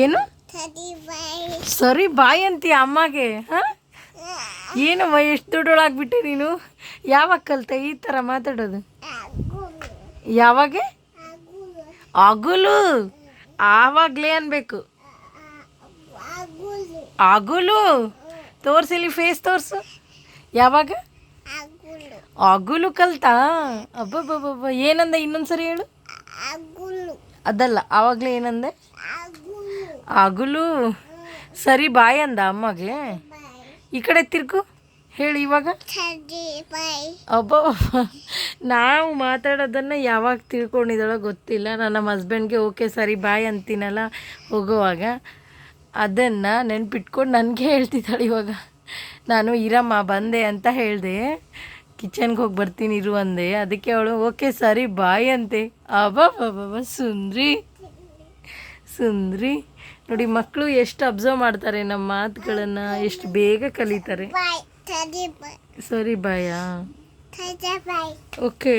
ಏನು ಸರಿ ಬಾಯ್ ಅಂತೀಯ ಅಮ್ಮಗೆ? ಹಾಂ, ಏನಮ್ಮ ಎಷ್ಟು ದೊಡ್ಡೊಳಾಗ್ಬಿಟ್ಟೆ ನೀನು. ಯಾವಾಗ ಕಲಿತೆ ಈ ಥರ ಮಾತಾಡೋದು? ಯಾವಾಗ? ಅಗುಲು, ಆವಾಗಲೇ ಅನ್ಬೇಕು. ಅಗುಲು ತೋರಿಸಿಲಿ, ಫೇಸ್ ತೋರಿಸು. ಯಾವಾಗ ಅಗುಲು ಕಲ್ತಾ? ಅಬ್ಬಬ್ಬಬ್ಬ, ಏನಂದೆ ಇನ್ನೊಂದ್ಸರಿ ಹೇಳು. ಅದಲ್ಲ, ಆವಾಗಲೇ ಏನಂದೆ? ಅಗುಲು. ಸರಿ ಬಾಯ್ ಅಂದ ಅಮ್ಮಗೆ. ಈ ಕಡೆ ತಿರ್ಗು, ಹೇಳಿ ಇವಾಗ. ಅಬ್ಬ, ನಾವು ಮಾತಾಡೋದನ್ನು ಯಾವಾಗ ತಿಳ್ಕೊಂಡಿದ್ದಾಳೋ ಗೊತ್ತಿಲ್ಲ. ನಾನು ನಮ್ಮ ಹಸ್ಬೆಂಡ್ಗೆ ಓಕೆ ಸರಿ ಬಾಯ್ ಅಂತೀನಲ್ಲ ಹೋಗುವಾಗ, ಅದನ್ನು ನೆನ್ಪಿಟ್ಕೊಂಡು ನನಗೆ ಹೇಳ್ತಿದ್ದಾಳೆ ಇವಾಗ. ನಾನು ಇರಮ್ಮ ಬಂದೆ ಅಂತ ಹೇಳಿದೆ, ಕಿಚನ್ಗೆ ಹೋಗಿ ಬರ್ತೀನಿ ಇರು ಅಂದೆ. ಅದಕ್ಕೆ ಅವಳು ಓಕೆ ಸರಿ ಬಾಯ್ ಅಂತೆ. ಅಬ್ಬಬ್ಬಬ್ಬ, ಸುಂದ್ರಿ ಸುಂದ್ರಿ. ನೋಡಿ, ಮಕ್ಕಳು ಎಷ್ಟು ಅಬ್ಸರ್ವ್ ಮಾಡ್ತಾರೆ ನಮ್ಮ ಮಾತುಗಳನ್ನು, ಎಷ್ಟು ಬೇಗ ಕಲಿತಾರೆ. ಸರಿ ಬಾಯಾ? ಓಕೆ.